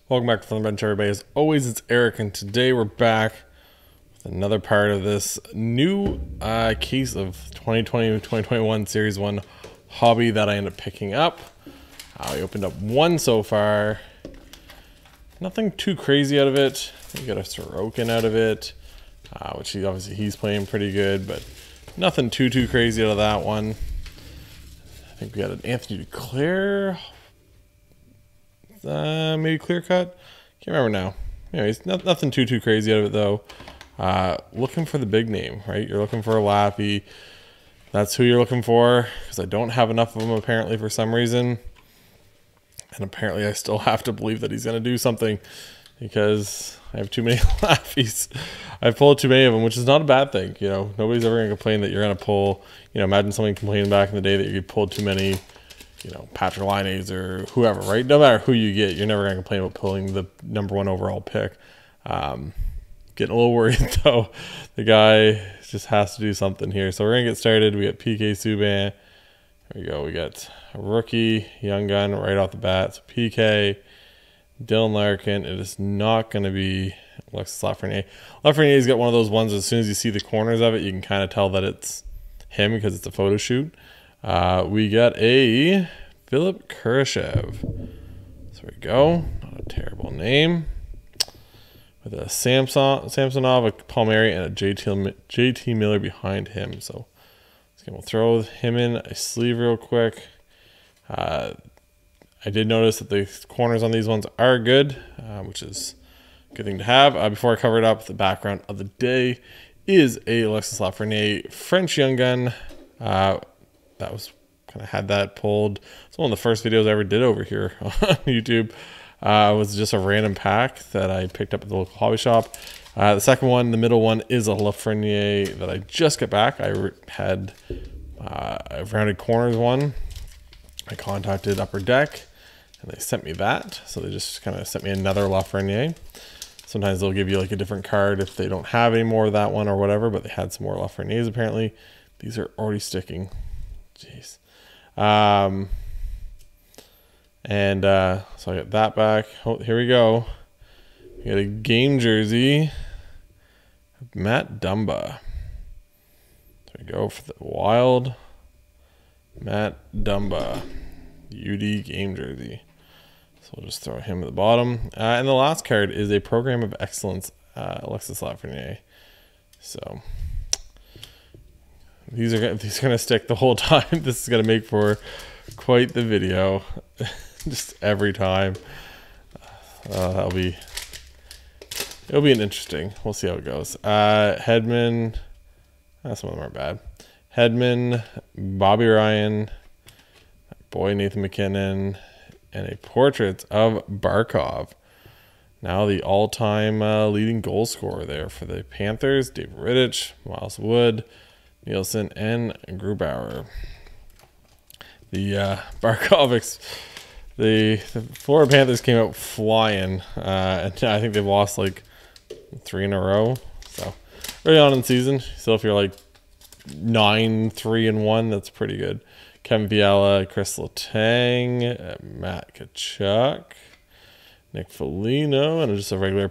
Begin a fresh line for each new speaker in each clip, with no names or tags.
Welcome back to From the Bench, everybody. As always, it's Eric, and today we're back with another part of this new case of 2020-2021 Series 1 hobby that I ended up picking up. I opened up one so far. Nothing too crazy out of it. We got a Sorokin out of it, which he's playing pretty good, but nothing too crazy out of that one. I think we got an Anthony Duclair. Maybe clear cut. Can't remember now. Anyways, nothing too crazy out of it though. Looking for the big name, right? You're looking for a Laffy. That's who you're looking for, because I don't have enough of them apparently for some reason. And apparently I still have to believe that he's going to do something, because I have too many Laffies. I've pulled too many of them, which is not a bad thing. You know, nobody's ever going to complain that you're going to pull, you know, imagine somebody complaining back in the day that you pulled too many, you know, Patrick Lines or whoever, right? No matter who you get, you're never going to complain about pulling the #1 overall pick. Getting a little worried though. The guy just has to do something here. So we're going to get started. We got PK Subban. There we go. We got a rookie, young gun right off the bat. So PK, Dylan Larkin. It is not going to be Alexis Lafreniere. Lafreniere's got one of those ones, as soon as you see the corners of it, you can kind of tell that it's him because it's a photo shoot. We got a Philip Kurashev. There we go. Not a terrible name. With a Samsonov, a Palmieri, and a JT Miller behind him. So we'll throw him in a sleeve real quick. I did notice that the corners on these ones are good, which is a good thing to have. Before I cover it up, the background of the day is a Alexis Lafreniere French young gun. That was kind of had that pulled. It's one of the first videos I ever did over here on YouTube. It was just a random pack that I picked up at the local hobby shop. The second one, the middle one, is a Lafreniere that I just got back. I had a rounded corners one. I contacted Upper Deck and they sent me that. So they just kind of sent me another Lafreniere. Sometimes they'll give you like a different card if they don't have any more of that one or whatever, but they had some more Lafrenieres apparently. These are already sticking. Jeez. So I got that back. Oh, here we go. We got a game jersey of Matt Dumba. There we go for the Wild. Matt Dumba, UD game jersey. So we'll just throw him at the bottom. And the last card is a Program of Excellence, Alexis Lafreniere. So these are going to stick the whole time. This is going to make for quite the video. Just every time. It'll be an interesting. We'll see how it goes. Hedman. Some of them aren't bad. Hedman, Bobby Ryan, boy Nathan McKinnon, and a portrait of Barkov. Now the all-time leading goal scorer there for the Panthers. Dave Rittich, Miles Wood, Nielsen, and Grubauer. The Barkov, the Florida Panthers came out flying, and I think they've lost like 3 in a row. So early on in the season, so if you're like 9-3-1, that's pretty good. Kevin Fiala, Chris Letang, Matt Kachuk, Nick Foligno, and just a regular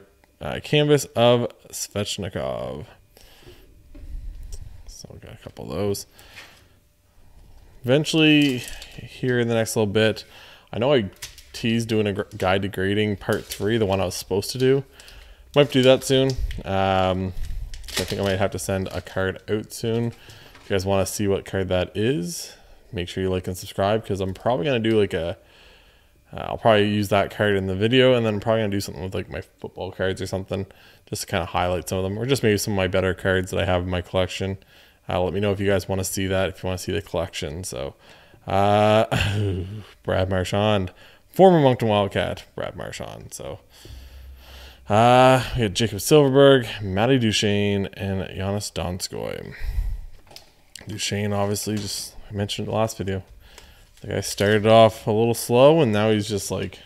canvas of Svechnikov. So we got a couple of those. Eventually, here in the next little bit, I know I teased doing a guide to grading part 3, the one I was supposed to do. Might do that soon. I think I might have to send a card out soon. If you guys want to see what card that is, make sure you like and subscribe, because I'm probably going to do like I'll probably use that card in the video, and then I'm probably going to do something with like my football cards or something, just to kind of highlight some of them, or just maybe some of my better cards that I have in my collection. Let me know if you guys want to see that, if you want to see the collection. So, Brad Marchand, former Moncton Wildcat, Brad Marchand. So, we got Jacob Silverberg, Matty Duchesne, and Giannis Donskoy. Duchesne, obviously, just I mentioned in the last video. The guy started off a little slow, and now he's just like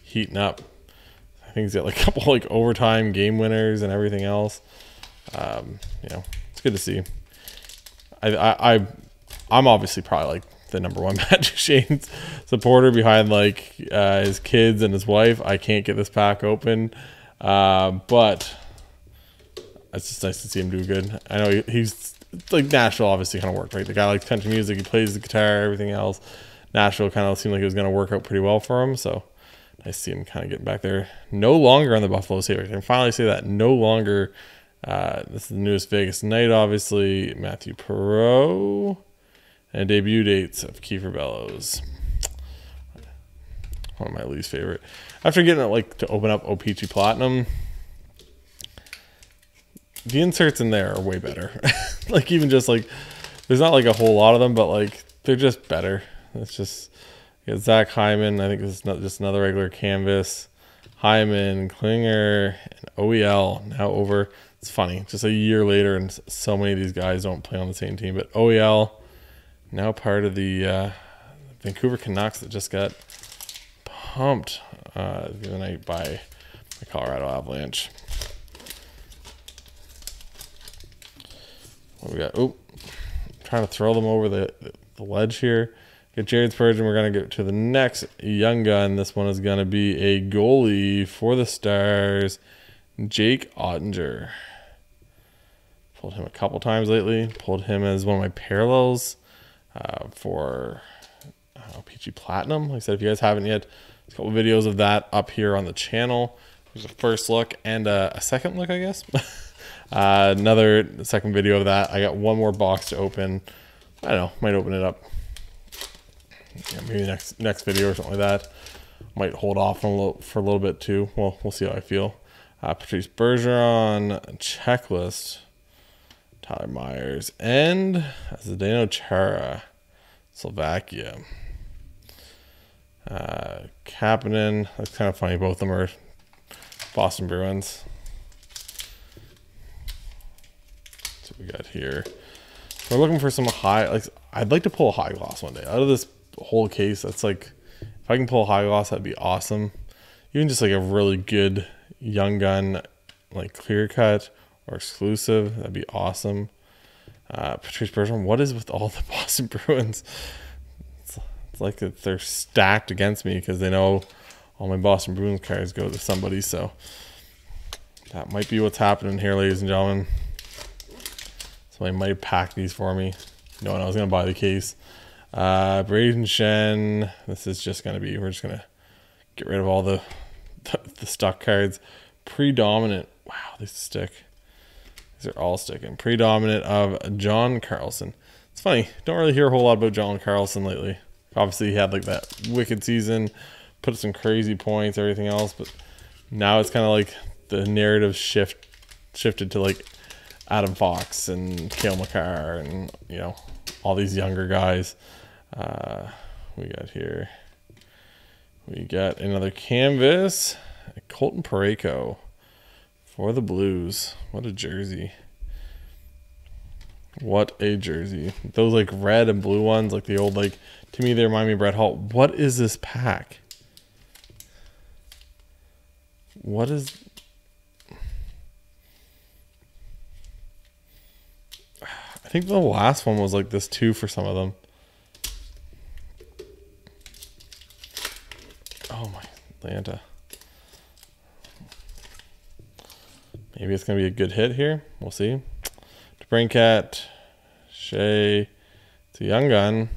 heating up. I think he's got like a couple like overtime game winners and everything else. You know, it's good to see. I'm obviously probably like the #1 Matt Duchene supporter behind like his kids and his wife. I can't get this pack open, but it's just nice to see him do good. I know he's like Nashville obviously kind of worked, right? The guy likes country music, he plays the guitar, everything else. Nashville kind of seemed like it was going to work out pretty well for him, so nice to see him kind of getting back there. No longer on the Buffalo Sabres. I can finally say that. No longer. This is the newest Vegas night, obviously. Matthew Perreault. And debut dates of Kiefer Bellows. One of my least favorite. After getting it like to open up O-Pee-Chee Platinum, the inserts in there are way better. Like even just like, there's not like a whole lot of them, but like they're just better. It's just, you got Zach Hyman. I think this is not just another regular canvas. Hyman, Klinger, and OEL now over. It's funny, just a year later, and so many of these guys don't play on the same team. But OEL, now part of the Vancouver Canucks that just got pumped the other night by the Colorado Avalanche. What we got? Oh, trying to throw them over the ledge here. Get Jared Spurgeon. We're going to get to the next young gun. This one is going to be a goalie for the Stars, Jake Ottinger. Pulled him a couple times lately. Pulled him as one of my parallels for PG Platinum. Like I said, if you guys haven't yet, there's a couple videos of that up here on the channel. There's a first look and a second look, I guess. Another second video of that. I got one more box to open. I don't know, might open it up. Yeah, maybe next video or something like that. Might hold off for a little bit too. Well, we'll see how I feel. Patrice Bergeron, checklist. Tyler Myers and Zdeno Chara, Slovakia. Kapanen, that's kind of funny. Both of them are Boston Bruins. That's what we got here. We're looking for some high, like I'd like to pull a high gloss one day out of this whole case. That's like, if I can pull a high gloss, that'd be awesome. Even just like a really good young gun, like clear cut or exclusive, that'd be awesome. Patrice Bergeron, what is with all the Boston Bruins? It's like they're stacked against me because they know all my Boston Bruins cards go to somebody. So that might be what's happening here, ladies and gentlemen. Somebody might have packed these for me, knowing I was going to buy the case. Braden Shen, this is just going to be, we're just going to get rid of all the stock cards. Predominant, wow, these stick. These are all sticking. Predominant of John Carlson. It's funny, don't really hear a whole lot about John Carlson lately. Obviously, he had like that wicked season, put some crazy points, everything else, but now it's kind of like the narrative shifted to like Adam Fox and Cale Makar and, you know, all these younger guys. We got here. We got another canvas. Colton Parayko for the Blues. What a jersey. What a jersey. Those like red and blue ones, like the old, like, to me they remind me of Brett Hall. What is this pack? What is... I think the last one was like this too for some of them. Oh my Atlanta. Maybe it's going to be a good hit here. We'll see. DeBrincat, Shea. It's a young gun.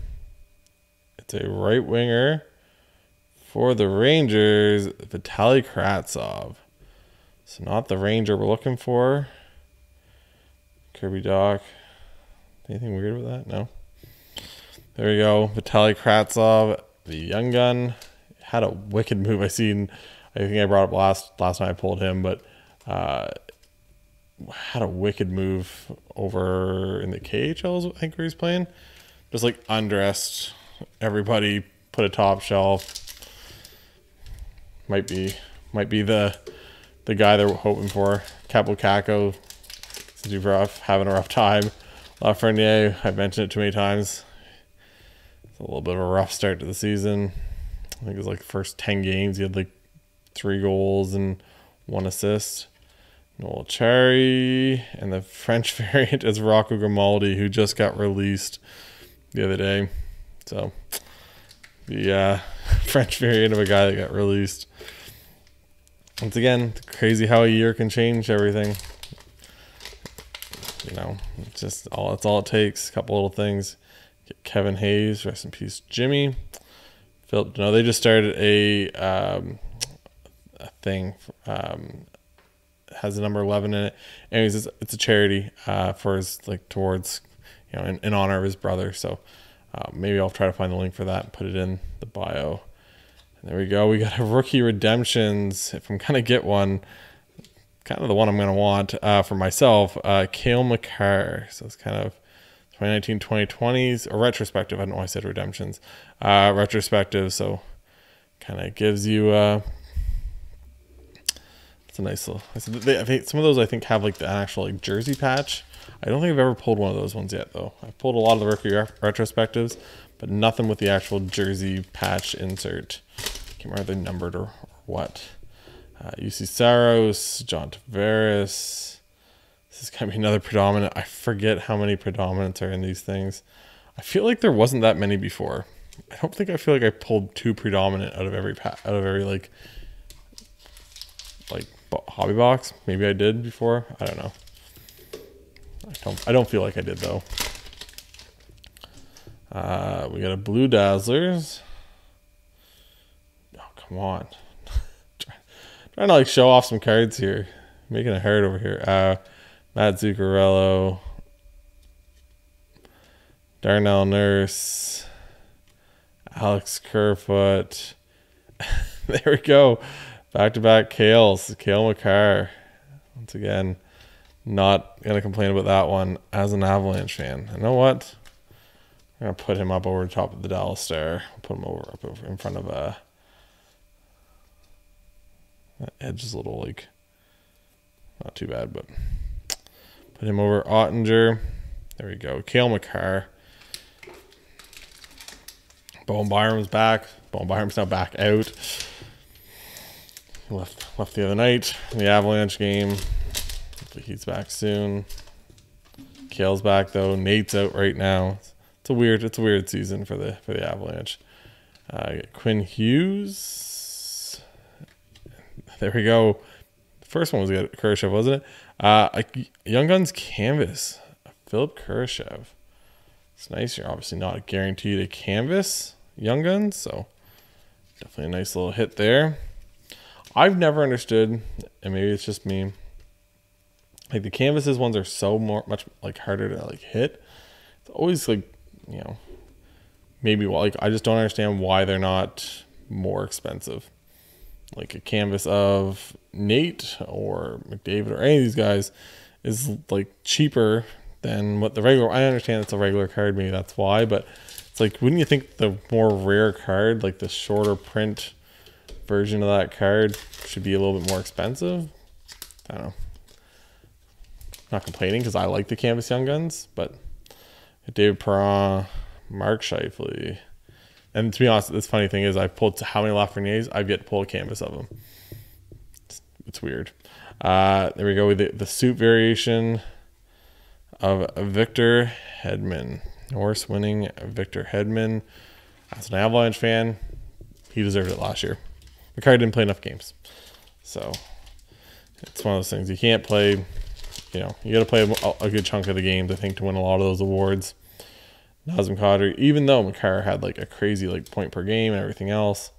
It's a right winger for the Rangers, Vitaly Kravtsov. So not the Ranger we're looking for. Kirby Doc. Anything weird with that? No. There we go. Vitaly Kravtsov, the young gun. Had a wicked move. I think I brought up last time I pulled him, but had a wicked move over in the KHL, I think, where he's playing. Just like undressed everybody, put a top shelf. Might be the guy they're hoping for. Capo Caco, since you're having a rough time. Lafreniere, I've mentioned it too many times. It's a little bit of a rough start to the season. I think it was like the first 10 games, he had like 3 goals and 1 assist. Noel Cherry, and the French variant is Rocco Grimaldi, who just got released the other day. So the French variant of a guy that got released. Once again, crazy how a year can change everything. You know, it's just that's all it takes. A couple little things. Get Kevin Hayes, rest in peace, Jimmy. Philip, no, they just started a thing. Has the number 11 in it. Anyways, it's a charity for his, like, towards, you know, in honor of his brother. So maybe I'll try to find the link for that and put it in the bio. And there we go. We got a rookie redemptions. If I'm gonna get one, kind of the one I'm gonna want for myself, Cale Makar. So it's kind of 2019, 2020s, or retrospective. I don't know why I said redemptions. Retrospective. So kind of gives you. It's a nice little. I think some of those I think have like the actual like jersey patch. I don't think I've ever pulled one of those ones yet though. I've pulled a lot of the rookie retrospectives, but nothing with the actual jersey patch insert. Can't remember if they're numbered or what. UC Saros, John Tavares. This is gonna be another predominant. I forget how many predominants are in these things. I feel like there wasn't that many before. I don't think I feel like I pulled 2 predominant out of every like hobby box. Maybe I did before. I don't know. I don't feel like I did though. We got a Blue Dazzlers. Oh, come on. Trying to like show off some cards here. Making it hard over here. Matt Zuccarello. Darnell Nurse. Alex Kerfoot. There we go. Back-to-back Kales. Cale Makar. Once again, not going to complain about that one as an Avalanche fan. You know what? I'm going to put him up over the top of the Dallas Star. Put him up over in front of that edge is a little, like, not too bad, but put him over Ottinger. There we go. Cale Makar. Bowen Byram's back. Bowen Byram's now back out. Left the other night in the Avalanche game. Hopefully he's back soon. Cale's back though. Nate's out right now. It's a weird season for the Avalanche. Quinn Hughes. There we go. The first one was Kurashev, wasn't it? Young Guns canvas. Philip Kurashev. It's nice. You're obviously not guaranteed a canvas Young Guns, so definitely a nice little hit there. I've never understood, and maybe it's just me, like the canvases ones are so much like harder to like hit. It's always like, you know, maybe like I just don't understand why they're not more expensive. Like a canvas of Nate or McDavid or any of these guys is like cheaper than what the regular. I understand it's a regular card, maybe that's why, but it's like, wouldn't you think the more rare card, like the shorter print version of that card, should be a little bit more expensive? I don't know. I'm not complaining because I like the canvas Young Guns, but David Perron, Mark Scheifele, and to be honest, this funny thing is I've pulled how many Lafrenieres I've yet to pull a canvas of them. It's weird. There we go with the suit variation of Victor Hedman. Norris winning Victor Hedman. As an Avalanche fan, he deserved it last year. The card didn't play enough games. So it's one of those things. You can't play, you know, you got to play a good chunk of the games, I think, to win a lot of those awards. Nazem Kadri, even though Makar had like a crazy like point per game and everything else.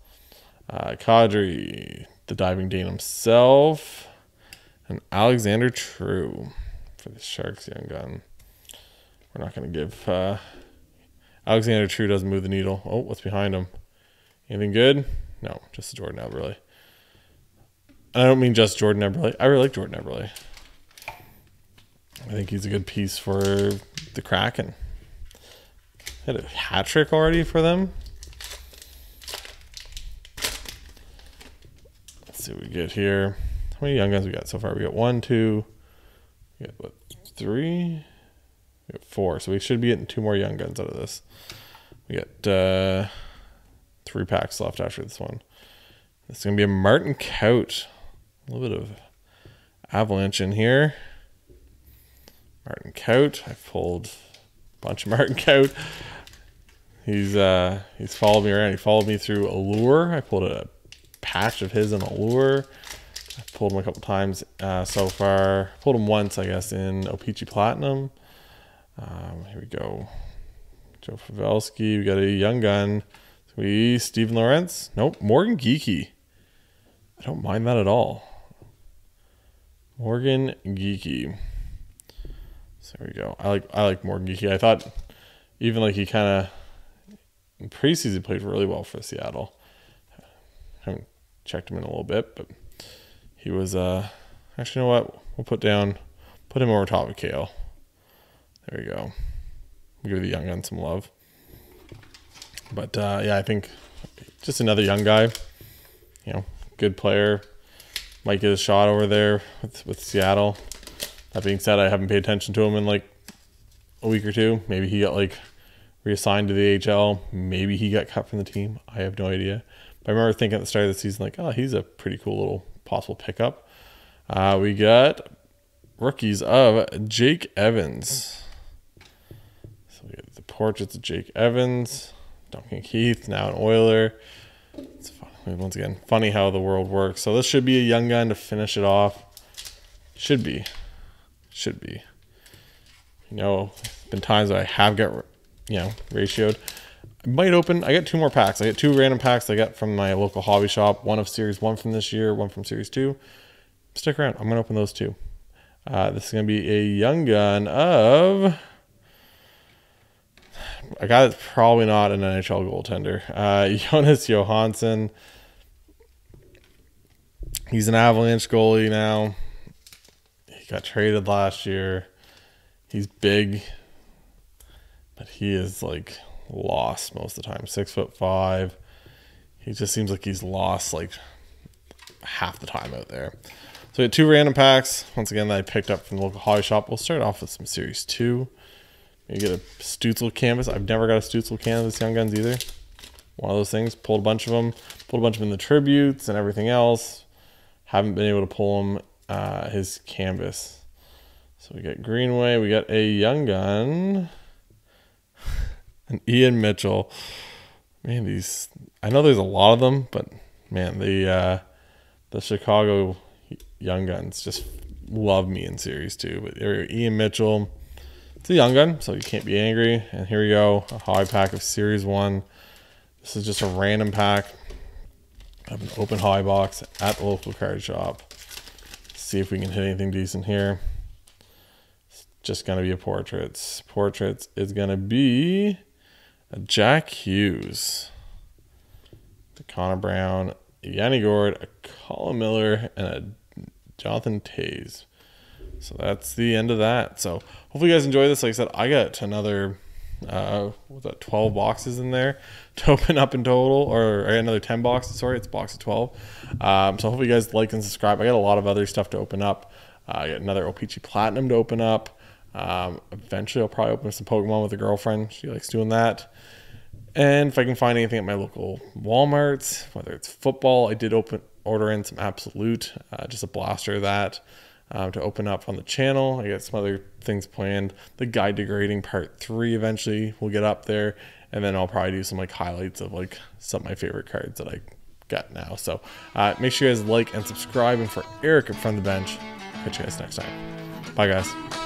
Kadri, the diving Dane himself. And Alexander True for the Sharks Young Gun. We're not going to give Alexander True doesn't move the needle. Oh, what's behind him? Anything good? No, just Jordan Eberle. And I don't mean just Jordan Eberle. I really like Jordan Eberle. I think he's a good piece for the Kraken. Had a hat trick already for them. Let's see what we get here. How many Young Guns we got so far? We got 1, 2, we got what, 3? We got 4. So we should be getting 2 more Young Guns out of this. We got 3 packs left after this one. This is going to be a Martin Kaut. A little bit of Avalanche in here. Martin Kaut. I pulled a bunch of Martin Kaut. He's followed me around. He followed me through Allure. I pulled a patch of his in Allure. I've pulled him a couple times so far. Pulled him once, I guess, in O-Pee-Chee Platinum. Here we go. Joe Pavelski. We got a young gun. Steven Lorentz. Nope. Morgan Geekie. I don't mind that at all. Morgan Geekie. So there we go. I like Morgan Geekie. I thought even like he kind of in preseason played really well for Seattle. Haven't checked him in a little bit, but he was actually, you know what? We'll put him over top of Kale. There we go. We'll give the young gun some love. But yeah, I think just another young guy. You know, good player. Might get a shot over there with Seattle. That being said, I haven't paid attention to him in like a week or two. Maybe he got like reassigned to the AHL. Maybe he got cut from the team. I have no idea. But I remember thinking at the start of the season, like, oh, he's a pretty cool little possible pickup. We got rookies of Jake Evans. So we got the portraits of Jake Evans, Duncan Keith, now an Oiler. It's fun. Once again, funny how the world works. So this should be a young gun to finish it off. Should be. You know, been times that I have got, you know, ratioed. I might open. I got 2 more packs. I got 2 random packs I got from my local hobby shop. One of Series 1 from this year, one from Series 2. Stick around. I'm going to open those 2. This is going to be a young gun of a guy that's probably not an NHL goaltender. Jonas Johansson. He's an Avalanche goalie now. He got traded last year. He's big, but he is like lost most of the time. 6'5". He just seems like he's lost like half the time out there. So we had 2 random packs. Once again, that I picked up from the local hobby shop. We'll start off with some Series 2. You get a Stützle canvas. I've never got a Stützle canvas young guns either. One of those things. Pulled a bunch of them. Pulled a bunch of them in the tributes and everything else. Haven't been able to pull him his canvas. So we got Greenway. We got a young gun. And Ian Mitchell. Man, these, I know there's a lot of them, but man, the Chicago young guns just love me in Series 2. But there we go. Ian Mitchell. It's a young gun, so you can't be angry. And here we go. A hobby pack of Series 1. This is just a random pack. I have an open hobby box at the local card shop. See if we can hit anything decent here. It's just going to be a portraits. Portraits is going to be a Jack Hughes, the Connor Brown, a Yanni Gord, a Colin Miller, and a Jonathan Toews. So that's the end of that. So hopefully you guys enjoy this. Like I said, I got another 12 boxes in there to open up in total, or I got another 10 boxes. Sorry, it's a box of 12. So hopefully you guys like and subscribe. I got a lot of other stuff to open up. I got another O-Pee-Chee Platinum to open up. Eventually I'll probably open some Pokemon with a girlfriend. She likes doing that. And if I can find anything at my local Walmarts, whether it's football, I did order in some Absolute, just a blaster of that. To open up on the channel. I got some other things planned. The guide to grading part 3 eventually will get up there, and then I'll probably do some like highlights of like some of my favorite cards that I got now. So make sure you guys like and subscribe. And for Eric from the bench, catch you guys next time. Bye guys.